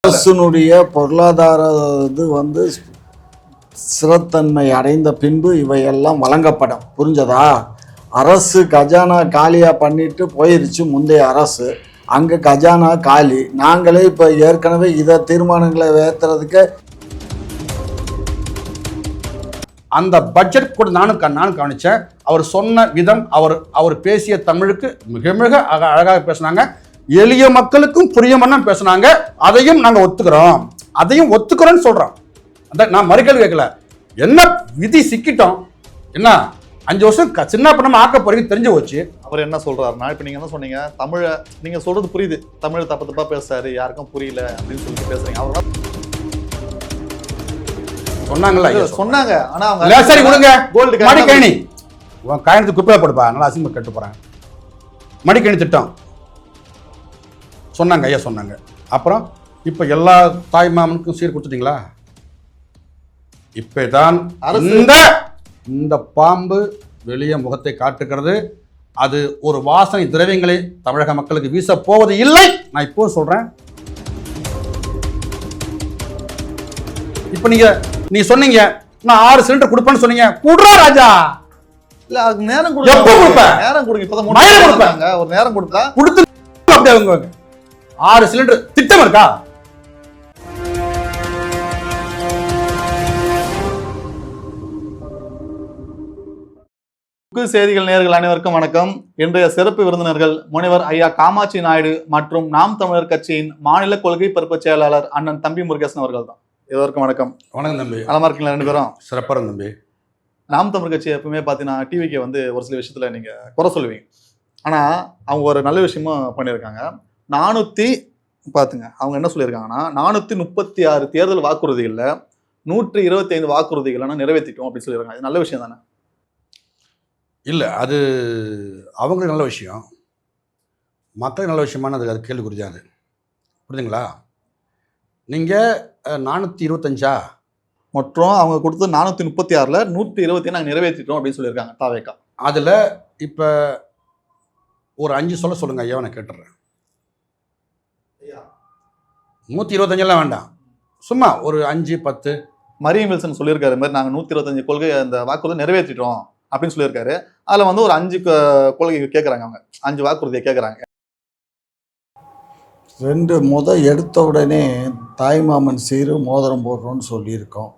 அரசுனுடைய பொருளாதார இது வந்து ஸ்திரத்தன்மை அடைந்த பின்பு இவையெல்லாம் வழங்கப்படும். புரிஞ்சதா? அரசு கஜானா காலியாக பண்ணிட்டு போயிருச்சு முந்தைய அரசு. அங்கே கஜானா காலி. நாங்களே இப்போ ஏற்கனவே இதை தீர்மானங்களை ஏற்றுறதுக்கு அந்த பட்ஜெட் கூட நானும் கவனித்தேன். அவர் சொன்ன விதம், அவர் பேசிய தமிழுக்கு மிக மிக அழகாக பேசினாங்க. எளிய மக்களுக்கும் புரியமன்னா பேசினாங்க. அதையும் நாங்கள் ஒத்துக்கிறோம், அதையும் ஒத்துக்கிறோன்னு சொல்கிறோம். அந்த நான் மறுக்கேள்வி கேட்கல. என்ன விதி சிக்கிட்டோம், என்ன 5 வருஷம் சின்ன பண்ணாம ஆக்க போறீங்க தெரிஞ்சு போச்சு. அவர் என்ன சொல்றாருன்னா, இப்போ நீங்க என்ன சொன்னீங்க, தமிழை நீங்க சொல்றது புரியுது, தமிழ் தப்பா பேசுறாரு, யாருக்கும் புரியல அப்படின்னு சொல்லிட்டு பேசுறீங்க. அவர் சொன்னாங்கல்ல, சொன்னாங்க. ஆனா அவங்க சரி கொடுங்க, கோல்டு மடிக்கணி உன் காயத்துக்கு குப்பையா போடுப்பா, நல்லா அசிங்கமா கட்டு போறேன். மடிக்கணி திட்டம் சொன்னாங்க, ஐயா சொன்னாங்க. அப்புறம் இப்போ எல்லா தாய் மாமனுக்கும் சீர் கொடுத்துட்டீங்களா? இப்பதான் இந்த பாம்பு வெளியே முகத்தை காட்டுகிறது. அது ஒரு வாசனை திரவியங்களை தமிழக மக்களுக்கு வீச போவது இல்லை. நான் இப்போ சொல்றேன். இப்ப நீ சொன்னீங்க நான் 6 சிலிண்டர் கொடுப்பேன்னு சொன்னீங்க. குடுறா ராஜா. இல்ல அதுக்கு நேரம் கொடுங்க. எப்ப கொடுப்பேன்? நேரம் கொடுங்க. இப்பதான் கொடுப்பாங்க. ஒரு நேரம் கொடுத்தா கொடுத்து அப்படியே அவங்க 6 சிலிண்டர் திட்டம் இருக்கா? செய்திகள் நேயர்கள் அனைவருக்கும் வணக்கம். இன்றைய சிறப்பு விருந்தினர்கள் முனைவர் ஐயா காமாட்சி நாயுடு மற்றும் நாம் தமிழர் கட்சியின் மாநில கொள்கை பரப்பு செயலாளர் அண்ணன் தம்பி முருகேசன் அவர்கள் தான். இருவருக்கும் வணக்கம். வணக்கம் தம்பி. நலமா இருக்கீங்களா? 2 பேரும் சிறப்பாக தம்பி. நாம் தமிழர் கட்சி எப்பவுமே பார்த்தீங்கன்னா டிவிக்கு வந்து ஒரு சில விஷயத்துல நீங்க குறை சொல்லுவீங்க. ஆனா அவங்க ஒரு நல்ல விஷயமும் பண்ணியிருக்காங்க. 400 பாத்துங்க, அவங்க என்ன சொல்லியிருக்காங்கன்னா 436 தேர்தல் வாக்குறுதிகள்ல 125 வாக்குறுதிகளை நிறைவேற்றிட்டோம் அப்படின்னு சொல்லியிருக்காங்க. இது நல்ல விஷயம் தானே? இல்லை, அது அவங்களுக்கு நல்ல விஷயம், மக்களுக்கு நல்ல விஷயமான அது கேள்விக்குறி தான். அது புரியுதுங்களா? நீங்கள் 425 மற்றும் அவங்க கொடுத்தது 436ல் 120 நாங்கள் நிறைவேற்றிட்டோம் அப்படின்னு சொல்லியிருக்காங்க தாவேக்கா. அதில் இப்போ ஒரு 5 சொல்லுங்க ஐயா, நான் கேட்டுறேன். 125 வேண்டாம், சும்மா ஒரு 5 10. மரியம் வில்சன் சொல்லியிருக்காரு மாதிரி நாங்கள் 125 கொள்கை அந்த வாக்குறுதி நிறைவேற்றிட்டோம் அப்படின்னு சொல்லியிருக்காரு. அதில் வந்து ஒரு 5 கொள்கை கேட்குறாங்க, அவங்க 5 வாக்குறுதியை கேட்குறாங்க. 2 எடுத்த உடனே தாய்மாமன் சீரு மோதிரம் போடுறோன்னு சொல்லியிருக்கோம்,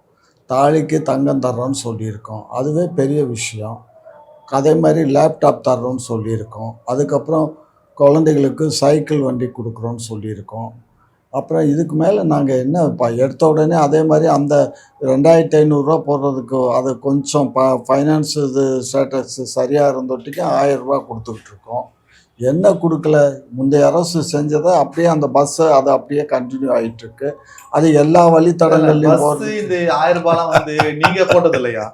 தாலிக்கு தங்கம் தர்றோன்னு சொல்லியிருக்கோம், அதுவே பெரிய விஷயம். அதே மாதிரி லேப்டாப் தர்றோன்னு சொல்லியிருக்கோம். அதுக்கப்புறம் குழந்தைகளுக்கு சைக்கிள் வண்டி கொடுக்குறோன்னு சொல்லியிருக்கோம். அப்புறம் இதுக்கு மேலே நாங்கள் என்ன எடுத்த உடனே அதே மாதிரி அந்த 2500 போடுறதுக்கு அது கொஞ்சம் ஃபைனான்ஸ் இது ஸ்டேட்டஸ் சரியாக இருந்தொட்டிக்கு 1000 ரூபா கொடுத்துக்கிட்டு இருக்கோம். என்ன கொடுக்கல? முந்தைய அரசு செஞ்சதை அப்படியே அந்த பஸ்ஸை அது அப்படியே கண்டினியூ ஆகிட்டு இருக்கு. அது எல்லா வழித்தடங்கள்லையும் போகிறது. இந்த 1000 ரூபாய்லாம் வந்து நீங்க போட்டது இல்லையா?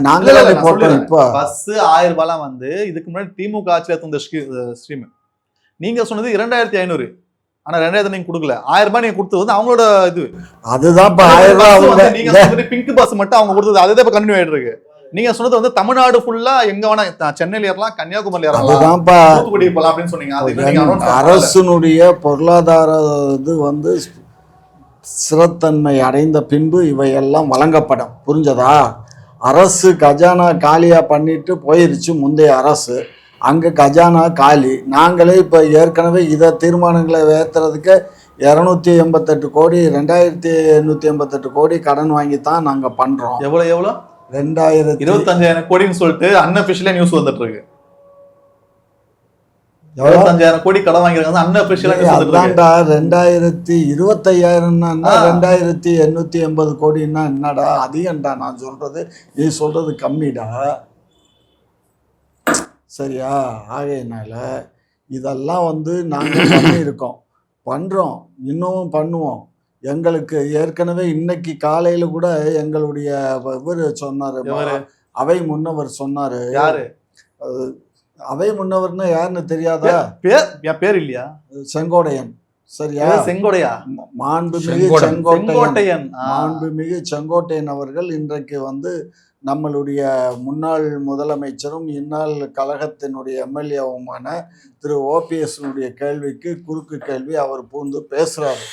நாங்களே போட்டோம். இப்போ பஸ் 1000 ரூபாய்லாம் வந்து இதுக்கு முன்னாடி திமுக ஆட்சியில் இருந்த ஸ்ட்ரீம். நீங்க சொன்னது 2500. ஆனா 2000 நீங்க கொடுக்கல, 1000 ரூபாய் நீங்க கொடுத்தது வந்து அவங்களோட இது. அதுதான் இப்ப 1000 ரூபாய். நீங்க சொன்னது பிங்க் பஸ் மட்டும் அவங்க கொடுத்தது, அதுதான் இப்ப கண்டினியூ ஆயிட்டு இருக்கு. நீங்க சொன்னது வந்து தமிழ்நாடு ஃபுல்லா எங்க வேணா, சென்னையில ஏறலாம், கன்னியாகுமரியில ஏறலாம், தூத்துக்குடி போலாம் அப்படின்னு சொன்னீங்க. அரசுனுடைய பொருளாதார இது வந்து ஸ்திரத்தன்மை அடைந்த பின்பு இவையெல்லாம் வழங்கப்படும். புரிஞ்சதா? அரசு கஜானா காலியா பண்ணிட்டு போயிருச்சு முந்தைய அரசு. அங்கே கஜானா காலி. நாங்களே இப்போ ஏற்கனவே இதை தீர்மானங்களை ஏற்றுறதுக்கு 288 கோடி 2888 கோடி கடன் வாங்கி தான் நாங்கள் பண்ணுறோம். எவ்வளோ 25,000 கோடின்னு சொல்லிட்டு அன்அஃபிஷியலா நியூஸ் வந்துட்டு இருக்கு. 25,000 கோடி கடன் வாங்கிருக்காங்க அன்அஃபிஷியலா நியூஸ் வந்துட்டு இருக்கு. 2025,000ன்னா 2880 கோடின்னா என்னடா அதிகம்டா. நான் சொல்றது நீ சொல்றது கம்மிடா, சரியா? ஆகையினால இதெல்லாம் வந்து நாங்கள் பண்ணியிருக்கோம், பண்ணுறோம், இன்னமும் பண்ணுவோம். எங்களுக்கு ஏற்கனவே இன்னைக்கு காலையில் கூட எங்களுடைய இவர் சொன்னார், அவை முன்னவர் சொன்னார். யாரு அவை முன்னவர்னு யாருன்னு தெரியாதா? என் பேர் இல்லையா? செங்கோடையன். சரியா? செங்கோடையா? மாண்புமிகு செங்கோட்டையன். மாண்புமிகு செங்கோட்டையன் அவர்கள் இன்றைக்கு வந்து நம்மளுடைய முன்னாள் முதலமைச்சரும் இந்நாள் கழகத்தினுடைய எம்எல்ஏவுமான திரு ஓபிஎஸ்னுடைய கேள்விக்கு குறுக்கு கேள்வி அவர் பூந்து பேசுகிறாரு.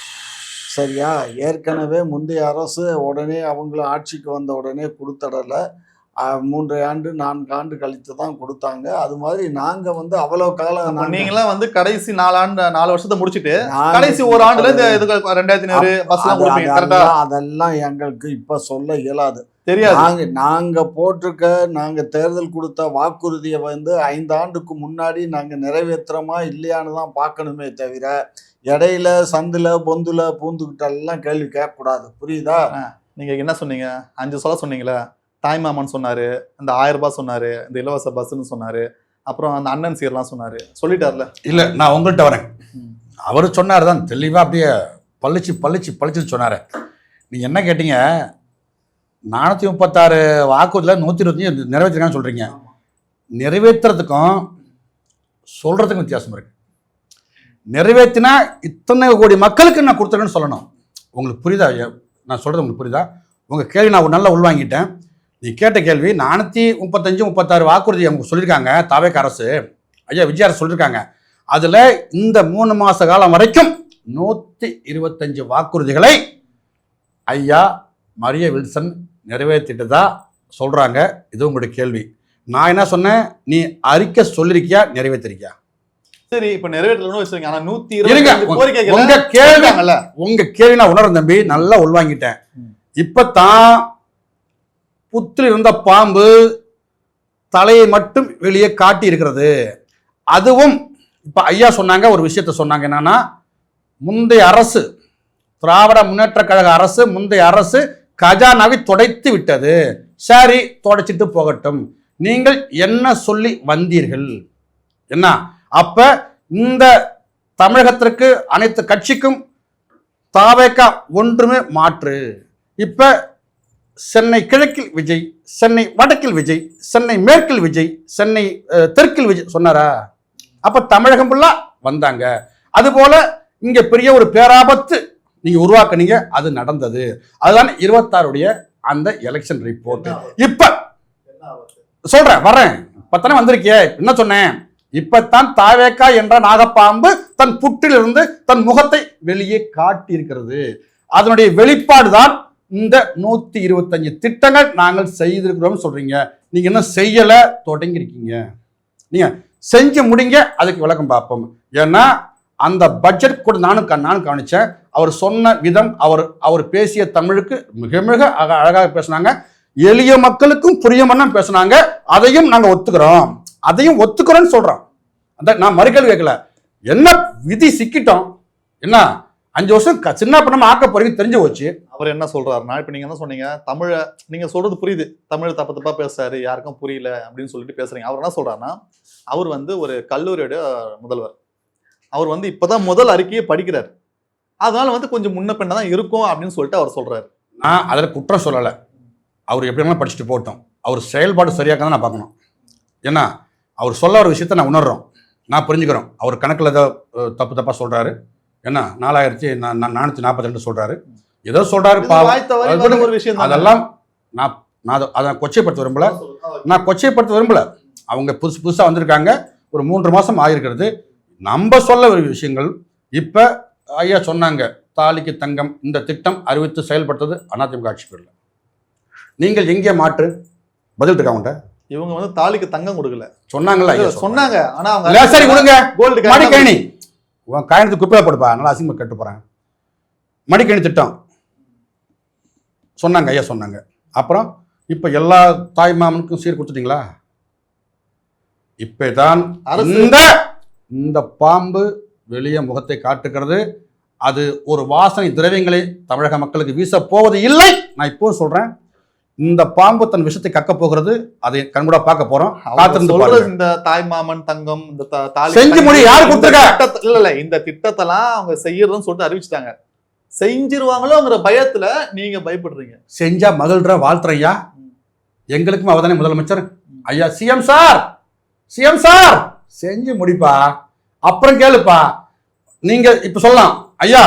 சரியா? ஏற்கனவே முந்தைய அரசு உடனே அவங்களும் ஆட்சிக்கு வந்த உடனே கொடுத்தடல. 3 ஆண்டு 4 ஆண்டு கழித்து தான் கொடுத்தாங்க. அது மாதிரி நாங்க வந்து அவ்வளவு காலம் நீங்களாம் வந்து கடைசி 4 வருஷத்தை முடிச்சிட்டு நாங்க கடைசி ஒரு ஆண்டுல இந்த இதுக்கு 2500 பஸ்லாம் கொடுப்பீங்க கரெக்டா? அதெல்லாம் எங்களுக்கு இப்ப சொல்ல இயலாது. தெரியாது. நாங்க போட்டிருக்க நாங்க தேர்தல் கொடுத்த வாக்குறுதியை வந்து 5 ஆண்டுக்கு முன்னாடி நாங்க நிறைவேற்றுறோமா இல்லையான்னு தான் பார்க்கணுமே தவிர இடையில சந்துல பொந்துல பூந்துக்கிட்டெல்லாம் கேள்வி கேட்கக்கூடாது. புரியுதா? நீங்க என்ன சொன்னீங்க? 5 சொல்ல சொன்னீங்களே. தாய்மாமன் சொன்னாரு, இந்த 1000 ரூபாய் சொன்னாரு, இந்த இலவச பஸ்ன்னு சொன்னாரு, அப்புறம் அந்த அண்ணன் சீர்லாம் சொன்னாரு, சொல்லிட்டார்ல. இல்ல நான் உங்கள்கிட்ட வரேன். அவர் சொன்னார் தான் தெளிவா, அப்படியே பளிச்சு சொன்னாரு. நீங்க என்ன கேட்டீங்க? 436 வாக்குறுதியில் 125 நிறைவேற்றிருக்கான்னு சொல்றீங்க. நிறைவேற்றுறதுக்கும் சொல்றதுக்கும் வித்தியாசம் இருக்கு. நிறைவேற்றினா இத்தனை கோடி மக்களுக்கு நான் கொடுத்துருக்கேன்னு சொல்லணும். உங்களுக்கு புரியுதா? நான் சொல்றது உங்களுக்கு புரியுதா? உங்க கேள்வி நான் நல்லா உள்வாங்கிட்டேன். நீ கேட்ட கேள்வி 435 36 வாக்குறுதி அவங்க சொல்லியிருக்காங்க. தாவேக அரசு, ஐயா விஜய் அரசு சொல்லியிருக்காங்க. அதுல இந்த 3 மாச காலம் வரைக்கும் 125 வாக்குறுதிகளை ஐயா மரிய வில்சன் நிறைவேற்றிட்டதா சொல்றாங்க. இது உங்களுடைய கேள்வி. நான் என்ன சொன்னேன்? நீ அறிக்கை சொல்லிருக்கியா, நிறைவேற்றிருக்கியா? சரி, இப்ப நிறைவேற்றலன்னு வச்சுருங்க. ஆனா 120 உங்க கேள்வி நான் உணர்ந்த தம்பி, நல்லா உள்வாங்கிட்டேன். இப்பதான் புத்தில் இருந்த பாம்பு தலையை மட்டும் வெளியே காட்டி இருக்கிறது. அதுவும் இப்ப ஐயா சொன்னாங்க, ஒரு விஷயத்த சொன்னாங்க. என்னன்னா, முந்தைய அரசு, திராவிட முன்னேற்ற கழக அரசு, முந்தைய அரசு கஜானாவை துடைத்து விட்டது. சரி, துடைச்சிட்டு போகட்டும். நீங்கள் என்ன சொல்லி வந்தீர்கள்? என்ன அப்ப இந்த தமிழகத்திற்கு அனைத்து கட்சிக்கும் தாவேகா ஒன்றுமே மாற்று. இப்ப சென்னை கிழக்கில் விஜய், சென்னை வடக்கில் விஜய், சென்னை மேற்கில் விஜய், சென்னை தெற்கில் விஜய் சொன்னாரா? அப்ப தமிழகம் ஃபுல்லா வந்தாங்க. அதுபோல இங்க பெரிய ஒரு பேராபத்து நீங்க உருவாக்குனீங்க, அது நடந்தது. அதுதான் 26 அந்த எலெக்ஷன் ரிப்போர்ட். இப்ப சொல்றேன், வரேன். இப்பத்தானே வந்திருக்கிய. என்ன சொன்னேன்? இப்பத்தான் தாவேகா என்ற நாகப்பாம்பு தன் புற்றிலிருந்து தன் முகத்தை வெளியே காட்டி இருக்கிறது. அதனுடைய வெளிப்பாடு தான் இந்த 125 திட்டங்கள் நாங்கள் செய்திருக்கிறோம் சொல்றீங்க. நீங்க என்ன செய்யல, தொடங்கி இருக்கீங்க. நீங்க செஞ்சு முடிங்க, அதுக்கு விளக்கம் பார்ப்போம். ஏன்னா அந்த பட்ஜெட் கூட நானும் கவனிச்சேன். அவர் சொன்ன விதம், அவர் பேசிய தமிழுக்கு மிக அழகாக பேசினாங்க. எளிய மக்களுக்கும் புரியும்னா பேசினாங்க. அதையும் நாங்க ஒத்துக்கிறோம், அதையும் ஒத்துக்கிறோம்னு சொல்றோம். அந்த நான் மறுக்கேள்வி கேட்கல. என்ன விதி சிக்கிட்டோம்? என்ன 5 வருஷம் சின்ன பண்ணாம ஆக்க போறீங்க தெரிஞ்சு போச்சு. அவர் என்ன சொல்றாருன்னா, இப்ப நீங்க என்ன சொன்னீங்க, தமிழை நீங்க சொல்றது புரியுது, தமிழ் தப்பா பேசுறாரு, யாருக்கும் புரியல அப்படின்னு சொல்லிட்டு பேசுறீங்க. அவர் என்ன சொல்றாருன்னா, அவர் வந்து ஒரு கல்லூரியோட முதல்வர். அவர் வந்து இப்பதான் முதல் அறிக்கையை படிக்கிறார். அதனால வந்து கொஞ்சம் முன்ன பின்ன தான் இருக்கும் அப்படின்னு சொல்லிட்டு அவர் சொல்றாரு. நான் அதில் குற்றம் சொல்லலை. அவர் எப்படி வேணாலும் படிச்சுட்டு போட்டோம். அவர் செயல்பாடு சரியாக தான் நான் பார்க்கணும். ஏன்னா அவர் சொல்ல ஒரு விஷயத்த நான் உணர்றோம், நான் புரிஞ்சுக்கிறோம். அவர் கணக்கில் ஏதோ தப்பாக சொல்றாரு. என்ன 4442 சொல்றாரு, ஏதோ சொல்றாரு. அதெல்லாம் நான் அதை கொச்சைப்படுத்த விரும்பல. அவங்க புதுசாக வந்திருக்காங்க. ஒரு 3 மாசம் ஆகிருக்கிறது. நம்ம சொல்ல ஒரு விஷயங்கள். இப்ப ஐயா சொன்னாங்க, தாலிக்கு தங்கம் இந்த திட்டம் அறிவித்து செயல்படுத்தது அதிமுக ஆட்சி பேர்ல. நீங்கள் எங்கே மாற்று பதில் இருக்கா? அவங்க இவங்க வந்து தாலிக்கு தங்கம் கொடுக்கல சொன்னாங்கல்ல, சொன்னாங்க. ஆனா அவங்க சரி கொடுங்க, கோல்டு மடிக்கணி உன் காயத்துக்கு குப்பையில போடுப்பா, நல்லா அசிங்கமா கட்டு போறேன். மடிக்கணி திட்டம் சொன்னாங்க, ஐயா சொன்னாங்க. அப்புறம் இப்ப எல்லா தாய் மாமனுக்கும் சீர் கொடுத்துட்டீங்களா? இப்பதான் இந்த பாம்பு வெளியே முகத்தை காட்டுகிறது. அது ஒரு வாசனை திரவியங்களை தமிழக மக்களுக்கு வீச போவது இல்லை. நான் இப்போ சொல்றேன், இந்த பாம்பு தன் விஷத்தை கக்க போகிறது. அதை கண்கூட பார்க்க போறோம். காத்திருந்து இந்த தாய் மாமன் தங்கம் இந்த செஞ்சு முடி யாரு கொடுத்துருக்கா? இல்ல இந்த திட்டத்தெல்லாம் அவங்க செய்யறதுன்னு சொல்லிட்டு அறிவிச்சிட்டாங்க. செஞ்சிருவாங்களோங்கிற பயத்துல நீங்க பயப்படுறீங்க. செஞ்சா மகிழ்ற வாழ்த்துற ஐயா. எங்களுக்கும் அவதானே முதலமைச்சர். ஐயா சிஎம் சார் செஞ்சு முடிப்பா, அப்புறம் கேளுப்பா. நீங்க இப்ப சொல்லலாம், ஐயா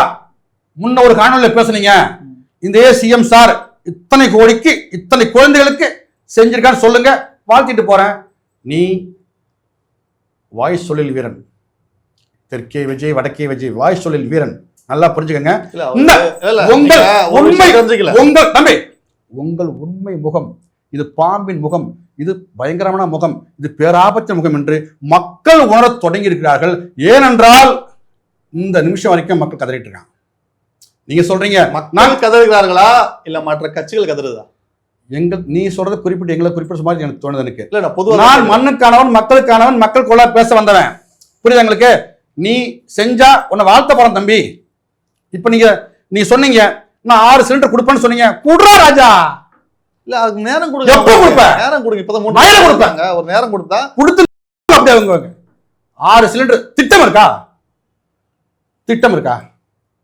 முன்ன ஒரு காணொலியில பேசுனீங்க, இந்த சிஎம் சார் இத்தனை கோடிக்கு இத்தனை குழந்தைகளுக்கு செஞ்சிருக்கான்னு சொல்லுங்க, வாழ்த்திட்டு போறேன். நீ வாய் சொல்லில் வீரன், தெற்கே விஜய் வடக்கே விஜய், வாய் சொல்லில் வீரன். நல்லா புரிஞ்சுக்கங்க. இல்ல, இந்த இல்ல, உங்கள் நீங்க ஒரு உண்மை விஷயம் தெரிஞ்சுக்கல. உங்கள் தம்பி உங்கள் உண்மை முகம் இது பாம்பின் முகம், இது பயங்கரமான முகம், இது பேராபத்திய முகம் என்று மக்கள் உணரத் தொடங்கி இருக்கிறார்கள். ஏனென்றால் இந்த நிமிஷம் வரைக்கும் மக்கள் கதறிட்டு இருக்காங்க. நீங்க சொல்றீங்க மக்கள் கதறுகிறார்களா இல்ல மற்ற கட்சிகள் கதறுதா? நீ சொல்றது குறிப்பிட்டு எங்களை குறிப்பிட்ட மாதிரி எனக்கு தோணுது. எனக்கு இல்ல, பொதுவா நான் மண்ணுக்கானவன், மக்களுக்கானவன், மக்கள் கொள்ள பேச வந்தவன். புரியுது உங்களுக்கு? நீ செஞ்சா உன்னை வாழ்த்த போறேன் தம்பி. இப்ப நீ சொன்னீங்க நான் 6 சிலிண்டர் கொடுப்பேன்னு சொன்னீங்க. குடுறா ராஜா. இல்ல, அதுக்கு நேரம் எப்ப கொடுங்க. கொடுப்ப? நேரம் கொடுங்க. இப்பதான் 3 நேரம் நாள் கொடுப்பாங்க. கொடுத்தாங்க. ஒரு நேரம் கொடுத்தா கொடுத்து அப்படியே அவங்க 6 சிலிண்டர் திட்டம் இருக்கா? திட்டம் இருக்கா?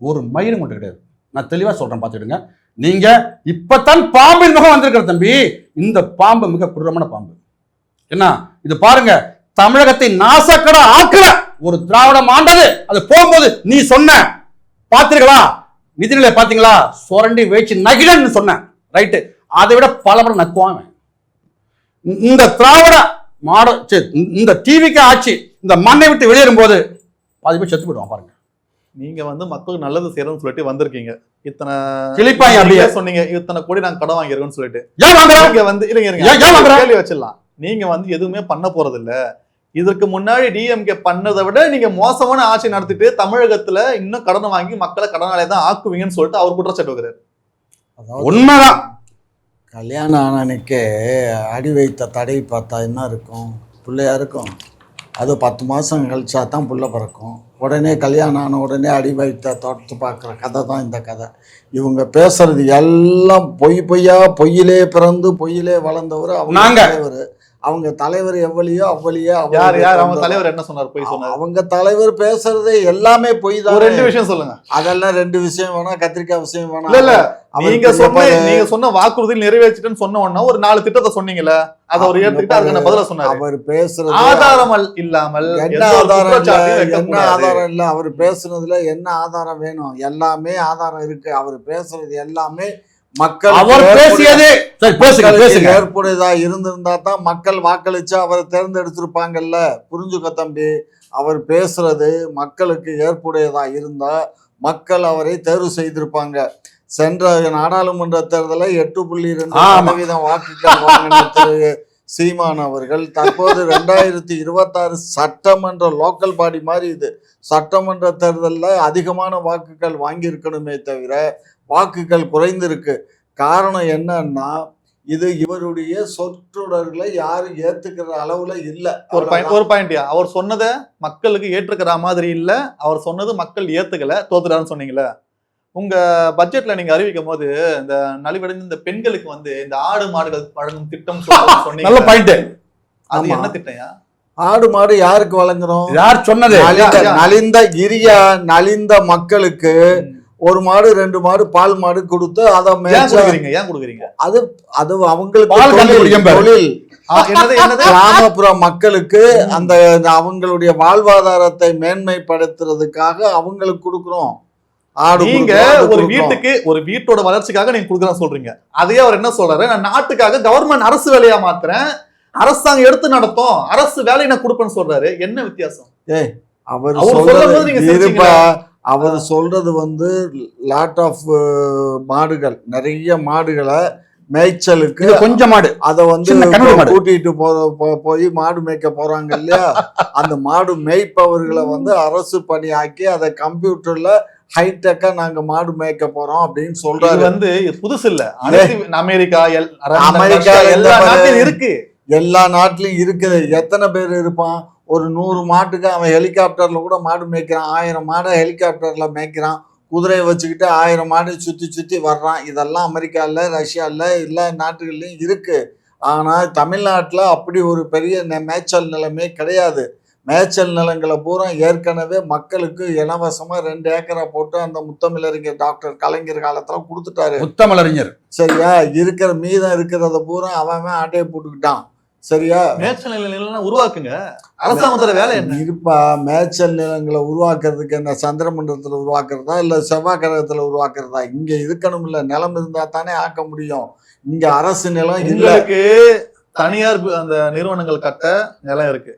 ஒரு மயிரும் கொண்டு கிடையாது. நான் தெளிவா சொல்றேன், பார்த்துடுங்க. நீங்க இப்பதான் பாம்பின் முகம் வந்திருக்கிற தம்பி. இந்த பாம்பு மிக கொடூரமான பாம்பு. என்ன இது பாருங்க, தமிழகத்தை நாசக்கட ஆக்குற ஒரு திராவிடம் ஆண்டது. அது போகும்போது நீ சொன்ன பாத்தீங்களா? நிதிநிலை பாத்தீங்களா? சொரண்டி வேச்சு நகிழன்னு சொன்ன. ரைட்டு, அதை விட பல மடங்கு நக்குவான். இந்த திராவிட மாடல் இந்த டிவிக்கு ஆட்சி இந்த மண்ணை விட்டு வெளியேறும் போது பாதி பேர் செத்து போயிடுவான். பாருங்க, நீங்க மக்களுக்கு நல்லது செய்யறோம்னு சொல்லிட்டு வந்திருக்கீங்க. இத்தனை கிளிப்பாங்க அப்படியே சொன்னீங்க, இத்தனை கோடி நாங்க கடன் வாங்கிருக்கோம்னு சொல்லிட்டு. ஏன் வாங்குற? நீங்க கேள்வி வச்சிடலாம். நீங்க எதுவுமே பண்ண போறது இல்ல. இதற்கு முன்னாடி டிஎம்கே பண்ணதை விட நீங்க மோசமான ஆட்சி நடத்திட்டு தமிழகத்துல இன்னும் கடன் வாங்கி மக்களை கடனாலே தான் ஆக்குவீங்கன்னு சொல்லிட்டு அவர் குற்றச்சாட்டு வைக்கிறார். உண்மைதான். கல்யாணம் ஆனனுக்கே அடி வைத்த தடை பார்த்தா என்ன இருக்கும்? பிள்ளையா இருக்கும். அது 10 மாதம் கழிச்சா தான் புள்ள பிறக்கும். உடனே கல்யாணம் ஆன உடனே அடி வைத்த தோட்டத்து பார்க்குற கதை தான் இந்த கதை. இவங்க பேசுறது எல்லாம் பொய்யிலே பிறந்து பொய்யிலே வளர்ந்தவர் அவங்க தலைவர். அவங்க தலைவர் எவ்வளியோ அவ்வளியோ. அவங்க தலைவர் என்ன சொன்னார்? பொய் சொன்னார். அவங்க தலைவர் பேசுறதே எல்லாமே பொய் தான். 2 விஷயம் சொல்லுங்க. அதெல்லாம் 2 விஷயம் வேணா, கத்திரிக்காய் விஷயம் வேணா. இல்ல நீங்க சொன்ன வாக்குறுதியில் நிறைவேற்றிட்டேன்னு சொன்ன உடனே ஒரு 4 திட்டத்தை சொன்னீங்கல்ல, அதை அவர் ஏத்துக்கிட்டு அதுக்கான பதில சொன்னாரு. அவர் பேசுறது ஆதாரம் இல்லாமல் என்ன ஆதாரம் இல்ல. அவர் பேசுனதுல என்ன ஆதாரம் வேணும்? எல்லாமே ஆதாரம் இருக்கு. அவர் பேசுறது எல்லாமே மக்கள் அவர் பேசியது ஏற்புடையதா இருந்திருந்தா தான் மக்கள் வாக்களிச்சு அவரை தேர்ந்தெடுத்திருப்பாங்கல்ல. புரிஞ்சுக்க தம்பி. அவர் பேசுறது மக்களுக்கு ஏற்புடையதா இருந்தா மக்கள் அவரை தேர்வு செய்திருப்பாங்க. சென்ற நாடாளுமன்ற தேர்தலில் 8.2% வாக்குகள் வாங்கின திரு சீமான் அவர்கள் தற்போது 2026 சட்டமன்ற லோக்கல் பாடி மாதிரி இது சட்டமன்ற தேர்தலில் அதிகமான வாக்குகள் வாங்கியிருக்கணுமே தவிர வாக்குகள் குறைந்திருக்கு. காரணம் என்னன்னா, இது இவருடைய சொற்றொடர்களை யாரும் ஏத்துக்கிற அளவுல இல்ல. ஒரு பாயிண்ட், அவர் சொன்னதை மக்களுக்கு ஏற்றுக்கிற மாதிரி இல்ல. அவர் சொன்னது மக்கள் ஏத்துக்கல, தோத்துறான்னு சொன்னீங்கல்ல. உங்க பட்ஜெட்ல நீங்க அறிவிக்கும் போது இந்த நலிவடைந்த இந்த பெண்களுக்கு இந்த ஆடு மாடுகள் வழங்கும் திட்டம் சொன்னீங்க. நல்ல பாயிண்ட். அது என்ன திட்டம்யா? ஆடு மாடு யாருக்கு வழங்குறோம்? யார் சொன்னது? நலிந்த மக்களுக்கு 1 மாடு 2 மாடு பால் மாடு கொடுத்து அதை ஏன் கொடுக்குறீங்க? அது அவங்களுக்கு தொழில். கிராமப்புற மக்களுக்கு அந்த அவங்களுடைய வாழ்வாதாரத்தை மேன்மைப்படுத்துறதுக்காக அவங்களுக்கு கொடுக்குறோம். நீங்க ஒரு வீட்டோட வளர்ச்சிக்காக நீங்க கொடுக்குறேன்னு சொல்றீங்க. அதையே அவர் என்ன சொல்றாரு? நான் நாட்டுக்காக கவர்மெண்ட் அரசு வேலையா மாத்துறேன், அரசாங்கம் எடுத்து நடத்தும், அரசு வேலையை நான் கொடுப்பேன்னு சொல்றாரு. என்ன வித்தியாசம்? அவர் சொல்றது லாட் ஆஃப் மாடுகள், நிறைய மாடுகளை மேய்ச்சலுக்கு கொஞ்சம் மாடு அதை கூட்டிட்டு போய் மாடு மேய்க்க போறாங்க இல்லையா? அந்த மாடு மேய்ப்பவர்களை அரசு பணியாக்கி அதை கம்ப்யூட்டர்ல ஹைடெக்கா நாங்க மாடு மேய்க்க போறோம் அப்படின்னு சொல்றாரு. புதுசு இல்ல. அமெரிக்கா எல்லா நாட்டிலும் இருக்கு. எல்லா நாட்டிலும் இருக்குது. எத்தனை பேர் இருப்பான்? ஒரு 100 மாட்டுக்கு அவன் ஹெலிகாப்டர்ல கூட மாடு மேய்க்கிறான். 1000 மாடை ஹெலிகாப்டர்ல மேய்க்கிறான். குதிரையை வச்சுக்கிட்டு 1000 மாடு சுத்தி வர்றான். இதெல்லாம் அமெரிக்கால, ரஷ்யால எல்லா நாட்டுகள்லயும் இருக்கு. ஆனா தமிழ்நாட்டுல அப்படி ஒரு பெரிய மேய்ச்சல் நிலைமை கிடையாது. மேய்ச்சல் நிலங்களை பூரா ஏற்கனவே மக்களுக்கு இலவசமா 2 ஏக்கரா போட்டு அந்த முத்தமிழறிஞர் டாக்டர் கலைஞர் காலத்துல கொடுத்துட்டாரு. முத்தமிழறிஞர் சரியா? மீதம் இருக்கிறத பூரா அவன் ஆட்டையை போட்டுக்கிட்டான். சரியா? மேய்ச்சல் நிலங்களை உருவாக்குங்க, அரசாங்கத்தோட வேலை என்ன இருப்பா? மேய்ச்சல் நிலங்களை உருவாக்குறதுக்கு என்ன சந்திரமண்டலத்துல உருவாக்குறதா இல்ல செவ்வாய் கிரகத்துல உருவாக்குறதா? இங்க இருக்கணும் இல்ல. நிலம் இருந்தா தானே ஆக்க முடியும். இங்க அரசு நிலம் இல்ல. தனியார் அந்த நிறுவனங்கள் கட்ட நிலம் இருக்கு.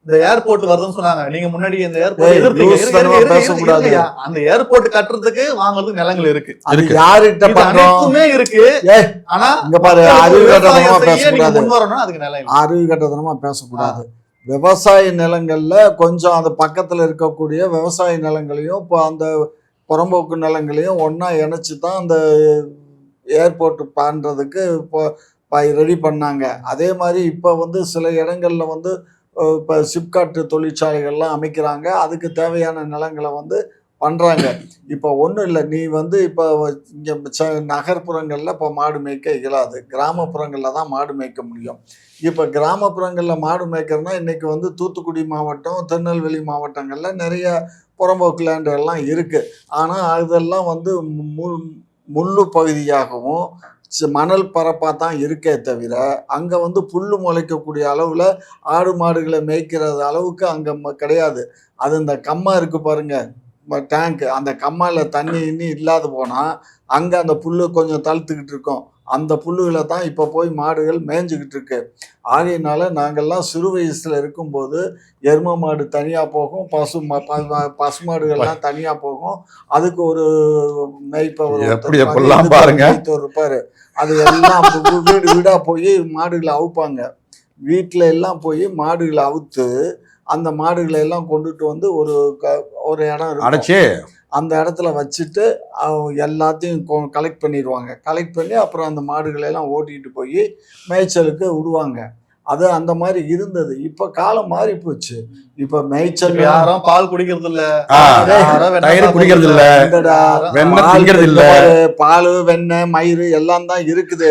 இந்த ஏர்போர்ட் வருதுன்னு சொன்னாங்க. நீங்க முன்னாடி இந்த ஏய், ஏர்போர்ட் news தனமா பேசக்கூடாது. அந்த ஏர்போர்ட் கட்டுறதுக்கு வாங்குறதுக்கு நிலங்கள் இருக்கு. அது யார்கிட்ட இது பண்றோம்? அனைத்துமே இருக்கு. ஏய், ஆனா இங்க பாரு, அறிவு கட்டணமா விவசாயம் செய்ய நீங்க பேசக்கூடாது. முன் வரணும், அதுக்கு நிலம் இல்லை. அறிவு கட்டணமா பேசக்கூடாது. விவசாய நிலங்கள்ல கொஞ்சம் அந்த பக்கத்துல இருக்கக்கூடிய விவசாய நிலங்களையும் இப்போ அந்த புறம்போக்கு நிலங்களையும் ஒண்ணா இணைச்சு தான் அந்த ஏர்போர்ட் பண்றதுக்கு இப்போ ரெடி பண்ணாங்க. அதே மாதிரி இப்போ வந்து சில இடங்கள்ல வந்து இப்போ சிப்காட் தொழிற்சாலைகள்லாம் அமைக்கிறாங்க. அதுக்கு தேவையான நிலங்களை வந்து பண்ணுறாங்க. இப்போ ஒன்றும் இல்லை, நீ வந்து இப்போ இங்கே நகர்ப்புறங்களில் இப்போ மாடு மேய்க்க இயலாது, கிராமப்புறங்களில் தான் மாடு மேய்க்க முடியும். இப்போ கிராமப்புறங்களில் மாடு மேய்க்கிறதுனா இன்றைக்கி வந்து தூத்துக்குடி மாவட்டம், திருநெல்வேலி மாவட்டங்களில் நிறைய புறம்போக்கு லேண்டுகள்லாம் இருக்குது. ஆனால் அதெல்லாம் வந்து முள்ளு பகுதியாகவும் மணல் பரப்பாக தான் இருக்கே தவிர அங்கே வந்து புல் முளைக்கக்கூடிய அளவில் ஆடு மாடுகளை மேய்க்கிறது அளவுக்கு அங்கே கிடையாது. அது இந்த கம்மா இருக்குது பாருங்கள், டேங்க், அந்த கம்மாவில் தண்ணி இன்னி இல்லாத போனால் அங்கே அந்த புல் கொஞ்சம் தழுத்துக்கிட்டு இருக்கோம். அந்த புல்லுகளை தான் இப்போ போய் மாடுகள் மேய்ஞ்சிக்கிட்டு இருக்கு. ஆகையினால நாங்கள்லாம் சிறு வயசில் இருக்கும்போது எரும மாடு தனியாக போகும், பசுமாடுகள்லாம் தனியாக போகும். அதுக்கு ஒரு மேய்ப்பவர் இருப்பார். அது எல்லாம் வீடு வீடாக போய் மாடுகளை அவுப்பாங்க. வீட்டில் எல்லாம் போய் மாடுகளை அவுத்து அந்த மாடுகளை எல்லாம் கொண்டுட்டு வந்து ஒரு இடம் அடைச்சி அந்த இடத்துல வச்சுட்டு எல்லாத்தையும் கலெக்ட் பண்ணிடுவாங்க. கலெக்ட் பண்ணி அப்புறம் அந்த மாடுகளை எல்லாம் ஓட்டிகிட்டு போய் மேய்ச்சலுக்கு விடுவாங்க. அது அந்த மாதிரி இருந்தது. இப்ப காலம் மாறி போச்சு. இப்ப மேய்ச்சல் யாரும் பால் குடிக்கிறது இல்ல, குடிக்கிறது இல்ல, பால் வெண்ணெய் மயிறு எல்லாம் தான் இருக்குது.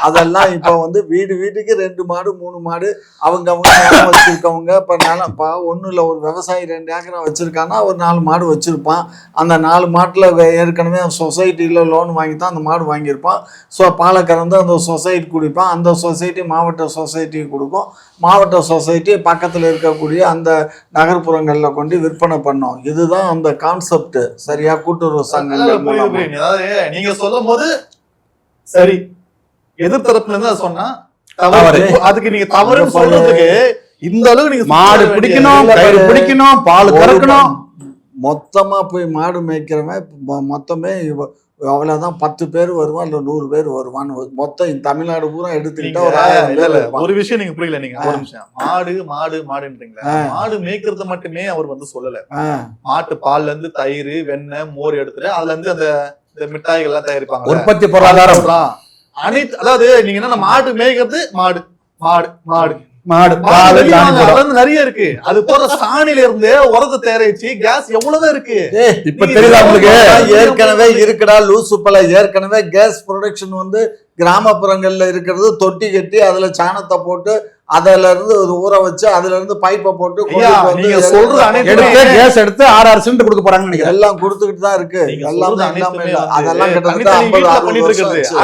அதெல்லாம் இப்ப வந்து வீடு வீட்டுக்கு 2 மாடு 3 மாடு அவங்க நிலம் வச்சிருக்கவங்க. இப்ப நிலம்ப்பா ஒன்றும் இல்லை, ஒரு விவசாயி 2 ஏக்கரை வச்சிருக்கான்னா ஒரு 4 மாடு வச்சிருப்பான். அந்த 4 மாட்டுல ஏற்கனவே சொசைட்டில லோன் வாங்கி தான் அந்த மாடு வாங்கியிருப்பான். ஸோ பாலை கறந்து அந்த சொசைட்டி குடிப்பான். அந்த சொசைட்டி மாவட்ட சொசைட்டி கொடுக்கும். மாவட்ட சொசைட்டி பக்கத்தில் இருக்கக்கூடிய அந்த நகர்ப்புறங்களில் கொண்டு விற்பனை பண்ணோம். இதுதான் அந்த கான்செப்ட். சரியா? கூட்டுறவு சங்கங்கள் மூலமா. அதாவது நீங்க சொல்லும் போது சரி, எதிர்த்தரப்புல இருந்து அதை சொன்னா அதுக்கு நீங்க தவறுன்னு சொல்றதுக்கு இந்த அளவுக்கு நீங்க மாடு பிடிக்கணும், கயிறு பிடிக்கணும், பால் கறக்கணும். மொத்தமா போய் மாடு மேய்க்கிறவன் மொத்தமே அவ்வளவுதான் 10 பேர் வருவான், இல்ல 100 பேர் வருவான்னு மொத்தம் தமிழ்நாடு பூரா எடுத்துக்கிட்டா ஒரு 1000 பேர். ஒரு விஷயம் நீங்க புரியல. நீங்க ஒரு நிமிஷம், மாடு மாடு மாடுன்றீங்களா? மாடு மேய்க்கிறது மட்டுமே அவர் வந்து சொல்லல. மாட்டு பால்ல இருந்து தயிர், வெண்ணெய், மோர் எடுத்துட்டு அதுல இருந்து அந்த மிட்டாய்கள் எல்லாம் தயாரிப்பாங்க, உற்பத்தி பொருளாதாரம் அனைத்து. அதாவது நீங்க என்ன, மாடு மேய்க்கிறது மாடு மாடு மாடு மாடு நிறைய இருக்கு. அது போற சாணில இருந்து உரத்தை தயாரிச்சு கேஸ் எவ்வளவுதான் இருக்கு. இப்ப தெரியல உங்களுக்கு? ஏற்கனவே இருக்குடா லூசு பல. ஏற்கனவே கேஸ் ப்ரொடக்ஷன் வந்து கிராமப்புறங்கள்ல இருக்கிறது தொட்டி கட்டி அதுல சாணத்தை போட்டு அதுல இருந்து ஊற வச்சு அதுல இருந்து பைப்பை போட்டு நீங்க சொல்றது கேஸ் எடுத்து 6 சிலிண்டர் கொடுக்க போறாங்க. எல்லாம் கொடுத்துக்கிட்டு தான் இருக்கு. எல்லாமே அதெல்லாம் கிட்டத்தட்ட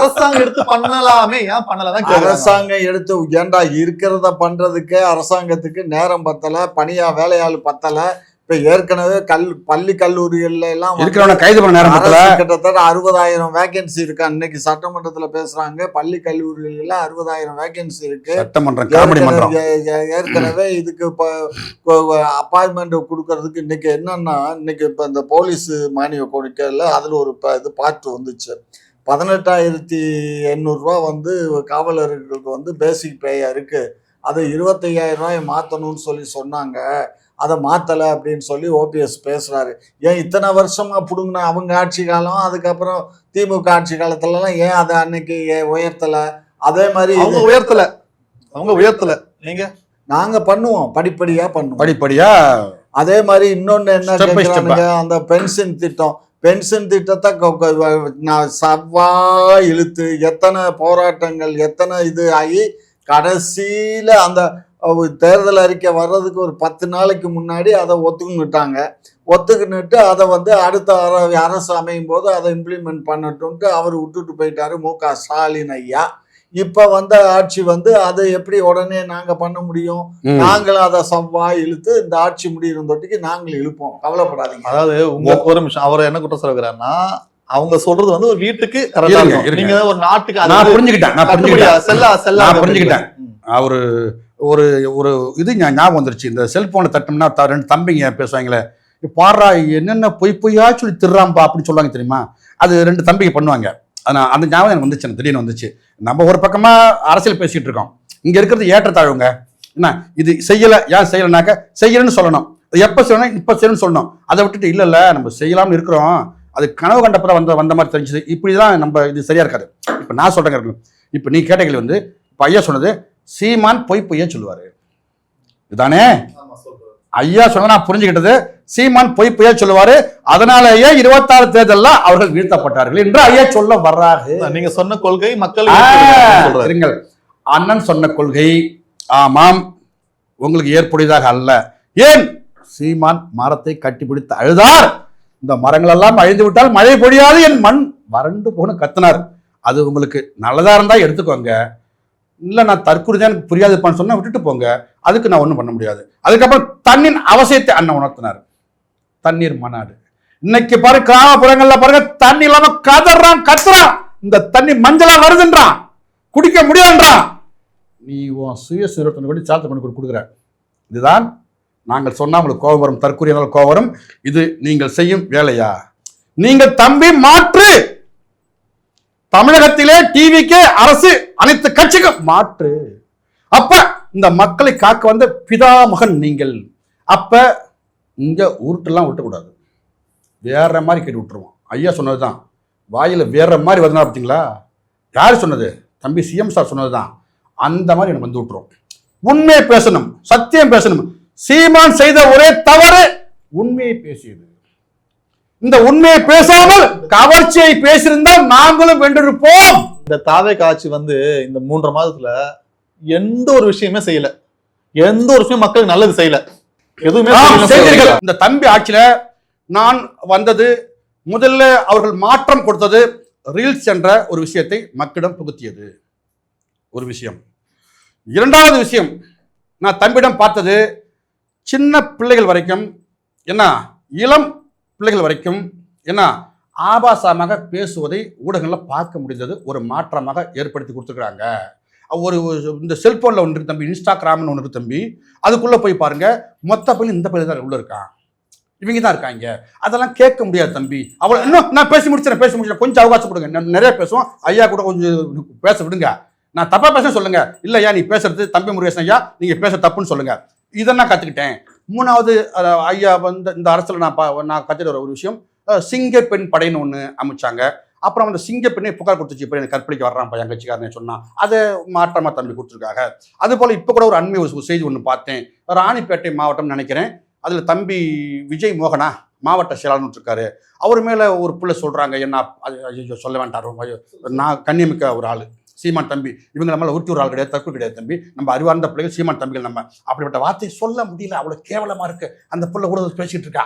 அரசாங்கம் எடுத்து பண்ணலாமே, ஏன் பண்ணலாம்? அரசாங்கம் எடுத்து ஏண்டா இருக்கிறத பண்றதுக்கு அரசாங்கத்துக்கு நேரம் பத்தல, பணியா வேலையாள் பத்தல. இப்ப ஏற்கனவே பள்ளி கல்லூரிகள்ல எல்லாம் கைது பண்ண நேரம் கிட்டத்தட்ட 60,000 வேகன்சி இருக்கு. அன்னைக்கு சட்டமன்றத்துல பேசுறாங்க, பள்ளி கல்லூரிகள்ல 60,000 வேகன்சி இருக்கு. ஏற்கனவே இதுக்கு அப்பாயின்மெண்ட் கொடுக்கறதுக்கு இன்னைக்கு என்னன்னா, இன்னைக்கு இப்ப இந்த போலீஸ் மானிய கோரிக்கையில அதுல ஒரு இது பார்த்து வந்துச்சு. 18,800 ரூபா வந்து காவலர்களுக்கு வந்து பேசிக் பேயா இருக்கு. அதை 25,000 ரூபாய் மாத்தணும்னு சொல்லி சொன்னாங்க. அதை மாத்தலை அப்படின்னு சொல்லி ஓபிஎஸ் பேசுறாரு. ஏன் இத்தனை வருஷமா பிடுங்கின அவங்க ஆட்சி காலம், அதுக்கப்புறம் திமுக ஆட்சி காலத்துலலாம் ஏன் அதை அன்னைக்கு உயர்த்தலை? அதே மாதிரி அவங்க உயர்த்தல, நீங்க நாங்க பண்ணுவோம், படிப்படியா பண்ணுவோம், படிப்படியா. அதே மாதிரி இன்னொன்னு என்ன கேட்குறாங்க, அந்த பென்ஷன் திட்டத்தை நான் சவ்வா இழுத்து எத்தனை போராட்டங்கள் எத்தனை இது ஆகி கடைசியில அந்த தேர்தல் அறிக்கை வர்றதுக்கு ஒரு 10 நாளைக்கு முன்னாடி அதை ஒத்துக்கிட்டு அதை வந்து அடுத்த அரசு அமையும் போது அதை இம்ப்ளிமெண்ட் பண்ணட்டும்ட்டு அவர் விட்டுட்டு போயிட்டாரு மு.க. ஸ்டாலின் ஐயா. இப்ப வந்த ஆட்சி வந்து அதை எப்படி உடனே நாங்க பண்ண முடியும்? நாங்களும் அதை சவ்வா இழுத்து இந்த ஆட்சி முடிகிற தொட்டிக்கு நாங்களும் இழுப்போம், கவலைப்படாதீங்க. அதாவது ஒரு நிமிஷம், அவர் என்ன குற்றம் சொல்லுகிறாருன்னா, அவங்க சொல்றது வந்து ஒரு வீட்டுக்கு நீங்க ஒரு நாட்டுக்கு புரிஞ்சுக்கிட்டேன். அவரு ஒரு ஒரு இது ஞாபகம் வந்துருச்சு. இந்த செல்போனை தட்டோம்னா ரெண்டு தம்பிங்க பேசுவாங்களே, பாடுறா என்னென்ன பொய்யா சொல்லி திருறாம்பா அப்படின்னு சொல்லுவாங்க தெரியுமா, அது ரெண்டு தம்பிங்க பண்ணுவாங்க. ஆனால் அந்த ஞாபகம் எனக்கு வந்துச்சு, எனக்கு திடீர்னு வந்துச்சு. நம்ம ஒரு பக்கமாக அரசியல் பேசிகிட்டு இருக்கோம், இங்கே இருக்கிறது ஏற்றத்தாழ்வுங்க. என்ன இது செய்யலை, ஏன் செய்யலைனாக்க செய்யலைன்னு சொல்லணும், எப்போ செய்யணும் இப்போ செய்யணும்னு சொல்லணும். அதை விட்டுட்டு இல்லை நம்ம செய்யலாம்னு இருக்கிறோம், அது கனவு கண்டப்பறம் வந்த மாதிரி தெரிஞ்சுது, இப்படிதான் நம்ம இது சரியா இருக்காது. இப்போ நான் சொல்கிறேங்க, இப்போ நீ கேட்ட கேள்வி வந்து இப்போ ஐயா சொன்னது சீமான் பொய்யா சொல்லுவாரு இதுதானே. ஐயா சொன்ன நான் புரிஞ்சுக்கிட்டது, சீமான் பொய்யா சொல்லுவாரு, அதனாலேயே 26 தேர்தலில் அவர்கள் வீழ்த்தப்பட்டார்கள் என்று ஐயா சொல்ல வர்றாரு. நீங்க சொன்ன கொள்கை மக்கள் இருங்கள், அண்ணன் சொன்ன கொள்கை ஆமாம் உங்களுக்கு ஏற்புடையதாக அல்ல. ஏன் சீமான் மரத்தை கட்டிப்பிடித்து அழுதார், இந்த மரங்கள் எல்லாம் அழிந்து விட்டால் மழை பொழியாது, என் மண் வறண்டு போன கத்தினார். அது உங்களுக்கு நல்லதா இருந்தா எடுத்துக்கோங்க, இல்லை நான் தற்கொலை எனக்கு புரியாதுப்பான்னு சொன்னா விட்டுட்டு போங்க, அதுக்கு நான் ஒன்றும் பண்ண முடியாது. அதுக்கப்புறம் தண்ணின் அவசியத்தை அண்ணன் உணர்த்தினார். தண்ணீர் மாநாடு இன்னைக்கு பாரு, கிராமப்புறங்கள்ல பாருங்க தண்ணி இல்லாம கத்துறான், இந்த தண்ணி மஞ்சளா வருதுன்றான், குடிக்க முடியாதுன்றான். நீ உன் சுய சுரத்தனை கூட சார்த்த கொண்டு கொடுக்குற. இதுதான் நாங்கள் சொன்னா உங்களுக்கு கோபம் வரும், தற்கொலை கோபம் வரும். இது நீங்கள் செய்யும் வேலையா? நீங்கள் தம்பி மாற்று, தமிழகத்திலே டிவிக்கு அரசு அனைத்து கட்சிக்கும் மாற்று. அப்ப இந்த மக்களை காக்க வந்த பிதாமகன் நீங்கள். அப்ப இங்க உருட்டெல்லாம் விட்டக்கூடாது, வேற மாதிரி கேட்டு விட்டுருவோம். ஐயா சொன்னதுதான், வாயில வேற மாதிரி வருதுனா பார்த்தீங்களா, யார் சொன்னது? தம்பி சிஎம் சார் சொன்னதுதான். அந்த மாதிரி எனக்கு வந்து விட்டுரும். உண்மையை பேசணும், சத்தியம் பேசணும். சீமான் செய்த ஒரே தவறு உண்மையை பேசியது. இந்த உண்மையை பேசாமல் கவர்ச்சியை பேசியிருந்தால் நாங்களும் வென்றிருப்போம். இந்த தாவே காட்சி வந்து இந்த 3.5 மாதத்துல எந்த ஒரு விஷயமே செய்யல, எந்த ஒரு விஷயம் மக்களுக்கு நல்லது செய்யல, எதுவுமே செய்தீர்கள். இந்த தம்பி ஆட்சியில நான் வந்தது முதல்ல அவர்கள் மாற்றம் கொடுத்தது ரீல்ஸ் என்ற ஒரு விஷயத்தை மக்களிடம் புகுத்தியது ஒரு விஷயம். இரண்டாவது விஷயம், நான் தம்பியிடம் பார்த்தது சின்ன பிள்ளைகள் வரைக்கும், என்ன இளம் பிள்ளைகள் வரைக்கும் என்ன ஆபாசமாக பேசுவதை ஊடகங்களில் பார்க்க முடிந்தது, ஒரு மாற்றமாக ஏற்படுத்தி கொடுத்துருக்குறாங்க. ஒரு இந்த செல்போனில் ஒன்று இருக்கு தம்பி, இன்ஸ்டாகிராம்னு ஒன்று இருக்கு தம்பி, அதுக்குள்ளே போய் பாருங்க, மொத்த பையன் இந்த பையன் தான் உள்ள இருக்கான், இவங்க தான் இருக்காங்க. அதெல்லாம் கேட்க முடியாது தம்பி. அவள் இன்னும் நான் பேசி முடிச்சிடறேன், கொஞ்சம் அவகாசம் கொடுங்க, நான் நிறைய பேசுவோம், ஐயா கூட கொஞ்சம் பேச விடுங்க, நான் தப்பா பேச சொல்லுங்க, இல்லையா நீ பேசுறது தம்பி முருகேசன் ஐயா நீங்க பேச தப்புன்னு சொல்லுங்க. இதை நான் கற்றுக்கிட்டேன். மூணாவது ஐயா வந்து இந்த அரசில் நான் கற்றுக்கிற ஒரு விஷயம், சிங்கப்பெண் படைன்னு ஒன்று அமைச்சாங்க. அப்புறம் அந்த சிங்கப்பெண்ணை புகார் கொடுத்துச்சு, இப்போ எனக்கு கற்பழிக்க வர்றான் பையன் கட்சிக்காரனே சொன்னான், அதை மாற்றமாக தம்பி கொடுத்துருக்காங்க. அதுபோல் இப்போ கூட ஒரு அண்மை ஒரு செய்தி ஒன்று பார்த்தேன், ராணிப்பேட்டை மாவட்டம் நினைக்கிறேன், அதில் தம்பி விஜய் மோகனா மாவட்ட செயலாளர்னு இருக்காரு, அவர் மேலே ஒரு பிள்ளை சொல்கிறாங்க, என்ன ஐயோ சொல்ல வேண்டாம், நான் கண்ணியமிக்க ஒரு ஆள் சீமான் தம்பி, இவங்க நம்மள உருட்டி ஒரு ஆள் கிடையாது, தப்பு கிடையாது தம்பி, நம்ம அறிவார்ந்த பிள்ளைகள் சீமான் தம்பிகள், நம்ம அப்படிப்பட்ட வார்த்தையை சொல்ல முடியல, அவ்வளோ கேவலமாக இருக்குது. அந்த பிள்ளை கூட பேசிகிட்டு இருக்கா,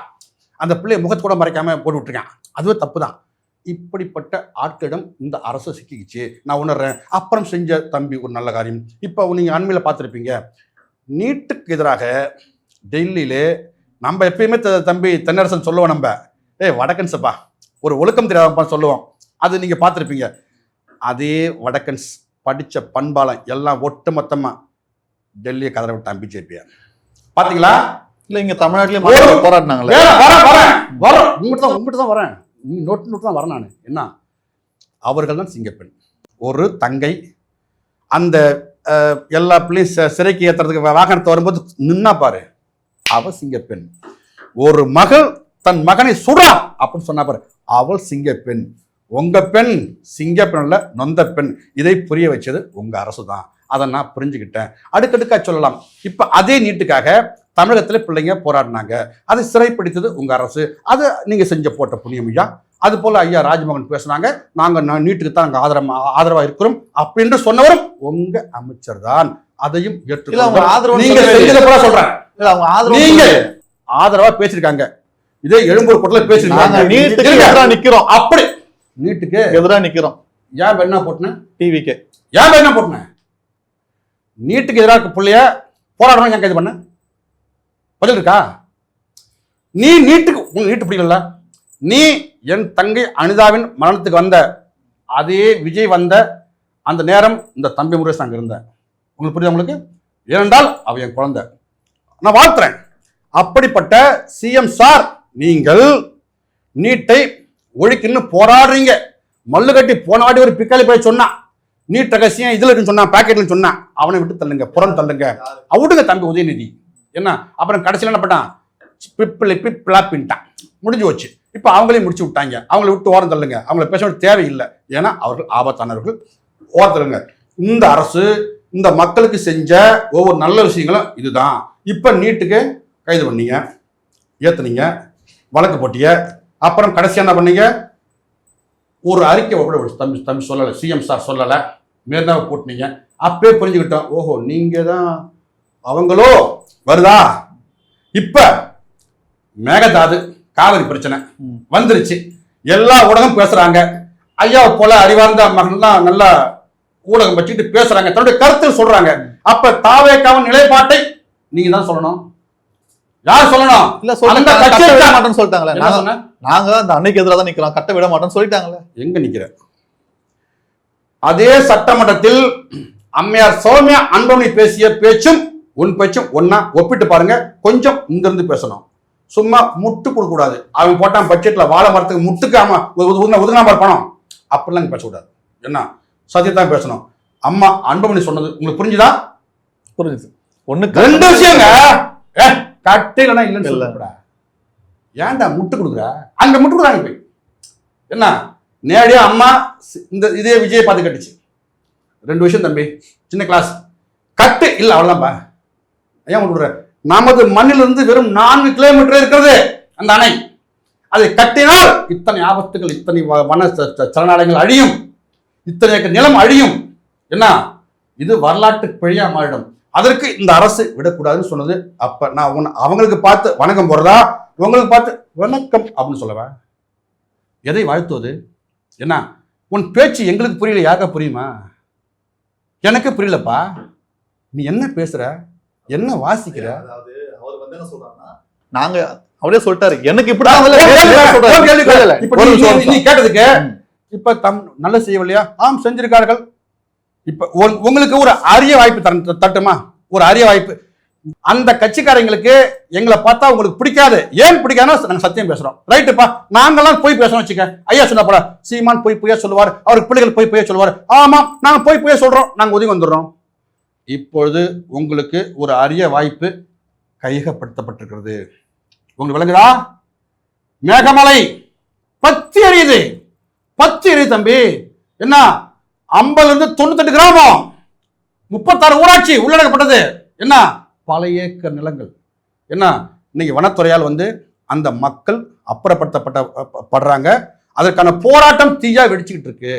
அந்த பிள்ளையை முகத்தை கூட மறைக்காமல் போட்டு விட்டுருக்கான், அதுவே தப்பு தான். இப்படிப்பட்ட ஆட்களிடம் இந்த அரசு சிக்கிச்சு, நான் உணர்றேன். அப்புறம் செஞ்ச தம்பி ஒரு நல்ல காரியம், இப்போ நீங்கள் அண்மையில் பார்த்துருப்பீங்க, நீட்டுக்கு எதிராக டெல்லியிலே நம்ம எப்பயுமே தம்பி தென்னரசன் சொல்லுவோம், நம்ம வடக்கன்ஸப்பா ஒரு ஒழுக்கம் தெரியாதப்பா சொல்லுவோம், அது நீங்கள் பார்த்துருப்பீங்க. அதே வடக்கன்ஸ் படித்த பண்பாளம் எல்லாம் ஒட்டு மொத்தமாக டெல்லியை கதற விட்டான் பிஜேபியை, பார்த்தீங்களா? இல்லை இங்கே தமிழ்நாட்டிலே போராடினாங்களே. உங்கள்கிட்ட தான் வரேன், நீ நோட்டு தான் வரேன் நான். என்ன, அவர்கள் தான் சிங்கப்பெண். ஒரு தங்கை அந்த எல்லா பிள்ளையும் சிறைக்கு ஏற்றுறதுக்கு வாகனத்தை வரும்போது நின்னா பாரு, அவள் சிங்கப்பெண். ஒரு மகள் தன் மகனை சுடா அப்படின்னு சொன்னா பாரு, அவள் சிங்கப்பெண். உங்க பெண் சிங்கப்பெண் இல்ல, நொந்த பெண். இதை புரிய வச்சது உங்க அரசு தான், அதை நான் புரிஞ்சுக்கிட்டேன். அடுக்கடுக்கா சொல்லலாம். இப்ப அதே நீட்டுக்காக தமிழகத்துல பிள்ளைங்க போராடினாங்க, அதை சிறைப்பிடித்தது உங்க அரசு, அதை நீங்க செஞ்ச போட்ட புண்ணியம் ஐயா. அது போல ஐயா ராஜ்மோகன் பேசுனாங்க, நாங்க நீட்டுக்கு தான் நாங்க ஆதரவா இருக்கிறோம் அப்படின்னு சொன்னவரும் உங்க அமைச்சர் தான். அதையும் நீங்க ஆதரவா பேசிருக்காங்க. இதே எழும்பூர் கூட்டல பேசிருக்காங்க, நிக்கிறோம் அப்படி நீட்டுக்கு எதிராக நிக்கிறோம். ஏன் என்ன போட்டேன் டிவிக்கு, ஏன் என்ன போட்டேன் நீட்டுக்கு எதிராக பிள்ளைய போராடணும், ஏன் கைது பண்ண பதில் இருக்கா? நீ நீட்டுக்கு நீட்டு பிடிக்கல, நீ என் தங்கை அனிதாவின் மரணத்துக்கு வந்த அதே விஜய் வந்த அந்த நேரம் இந்த தம்பி முருகேசன் அங்கே இருந்தேன். உங்களுக்கு புரியுது? உங்களுக்கு ஏனென்றால் அவ என் குழந்தை, நான் வாழ்த்துறேன். அப்படிப்பட்ட சிஎம் சார், நீங்கள் நீட்டை ஒழிக்கணும்னு போராடுறீங்க. மல்லு கட்டி போனாடி ஒரு பிக்காலி போய் சொன்னான், நீட் ரகசியம் இதுல இருக்குன்னு சொன்னான், பேக்கெட்ல சொன்னான். அவனை விட்டு தள்ளுங்க, புறம் தள்ளுங்க, அவுடுங்க தம்பி உதயநிதி. என்ன அப்புறம் கடைசியில் என்ன பண்ணான், பிப்பிளாப்பின்ட்டான், முடிஞ்சு வச்சு. இப்போ அவங்களையும் முடிச்சு விட்டாங்க. அவங்களை விட்டு ஓரம் தள்ளுங்க, அவங்கள பேச வேண்டிய தேவையில்லை. ஏன்னா அவர்கள் ஆபத்தானவர்கள், ஓரத்துருங்க. இந்த அரசு இந்த மக்களுக்கு செஞ்ச ஒவ்வொரு நல்ல விஷயங்களும் இதுதான். இப்போ நீட்டுக்கு கைது பண்ணீங்க, ஏத்துனீங்க, வழக்கு போட்டிய, அப்புறம் கடைசியா என்ன பண்ணீங்க, ஒரு அறிக்கை கூட தம்பி சொல்லலை, சிஎம் சார் சொல்லலை, மேற்னாவை போட்டுனீங்க. அப்பே புரிஞ்சுக்கிட்டோம், ஓஹோ நீங்க தான் அவங்களோ வருதா. இப்ப மேகதாது காவிரி பிரச்சனை வந்துருச்சு, எல்லா ஊடகம் பேசுறாங்க. ஐயாவை போல அறிவார்ந்த மகன்லாம் நல்லா ஊடகம் வச்சுக்கிட்டு பேசுறாங்க, தன்னுடைய கருத்து சொல்றாங்க. அப்ப தாவேக்காவின் நிலைப்பாட்டை நீங்க தான் சொல்லணும். யார் சொல்லணும்? இல்ல சொல்லுங்க, கட்ட விட மாட்டேன்னு சொல்லிட்டாங்களே. நாங்க அந்த அன்னைக்கு எதிராக தான் நிக்கிறோம், கட்ட விட மாட்டோம்னு சொல்லிட்டாங்களே. எங்க நிக்கிற? அதே சட்டமன்றத்தில் அம்மையார் சௌமியா அன்புமணி பேசிய பேச்சும் உன் பேச்சும் ஒன்னா ஒப்பிட்டு பாருங்க. கொஞ்சம் இங்கிருந்து பேசணும், சும்மா முட்டு கொடுக்க கூடாது. அவன் போட்டான் பட்ஜெட்ல வாழை மரத்துக்கு முட்டுக்காம ஒதுங்கினா பணம், அப்படிலாம் பேசக்கூடாது. என்ன சத்தியத்தான் பேசணும். அம்மா அன்புமணி சொன்னது உங்களுக்கு புரிஞ்சுதா? புரிஞ்சுது. ஒண்ணு ரெண்டு விஷயங்க, கட்டையிலனா இல்லைன்னு சொல்லக்கூடாது. ஏன்டா முட்டு கொடுக்குற? அங்க முட்டு கொடுக்குறாங்க போய். என்ன நேரடியா அம்மா இந்த இதே விஜயை பார்த்து கட்டுச்சு. ரெண்டு விஷயம் தம்பி, சின்ன கிளாஸ் கட்டு இல்லை, அவ்வளவுதான்ப்பா. ஏன் கொடுக்குற? நமது மண்ணிலிருந்து வெறும் 4 கிலோமீட்டர் இருக்கிறது அந்த அணை. அதை கட்டினால் இத்தனை ஆபத்துகள், இத்தனை வன சரணாலயங்கள் அழியும், இத்தனை ஏக்கர் நிலம் அழியும். என்ன இது வரலாற்று பிழையா மாறிடும். அதற்கு இந்த அரசு விடக்கூடாதுன்னு சொன்னது. அப்ப நான் அவங்களுக்கு பார்த்து வணக்கம் போடுறதா, உங்களுக்கு பார்த்து வணக்கம் அப்படின்னு சொல்லவா? எதை வாழ்த்துவது? என்ன உன் பேச்சு எங்களுக்கு புரியல, யாருக்கா புரியுமா? எனக்கு புரியலப்பா. நீ என்ன பேசுற, என்ன வாசிக்கிற? அதாவது அவர் வந்து என்ன சொல்றாருன்னா, நாங்க அவரே சொல்லிட்டாரு எனக்கு இப்படி நீ கேட்டதுக்கு இப்ப நல்ல செய்யவில்லையா? ஆம் செஞ்சிருக்கார்கள். இப்ப உங்களுக்கு ஒரு அரிய வாய்ப்பு தட்டுமா? ஒரு அரிய வாய்ப்பு. அந்த கட்சிக்காரங்களுக்கு எங்களை பார்த்தா உங்களுக்கு பிடிக்காது. ஏன் பிடிக்காதுன்னா நாங்க சத்தியம் பேசுறோம், ரைட்டுப்பா. நாங்கெல்லாம் போய் பேசணும் வச்சுக்க. ஐயா சொன்னா போல சீமான் போய் பொய்யா சொல்லுவார், அவருக்கு பிள்ளைகள் போய் பொய்யா சொல்லுவார். ஆமா நாங்க போய் பொய்யா சொல்றோம், நாங்க ஒதுங்கி வந்துடுறோம். இப்பொழுது உங்களுக்கு ஒரு அரிய வாய்ப்பு கையகப்படுத்தப்பட்டிருக்கிறது. உங்களுக்கு விளங்குதா? மேகமலை பத்தி எரியுது, பத்தி எரியுது தம்பி. என்ன 50 98 கிராமம், 36 ஊராட்சி உள்ளடக்கப்பட்டது. என்ன பல ஏக்கர் நிலங்கள். என்ன இன்னைக்கு வனத்துறையால் அந்த மக்கள் அப்புறப்படுத்தப்படுறாங்க. அதற்கான போராட்டம் தீயா வெடிச்சுக்கிட்டு இருக்கு.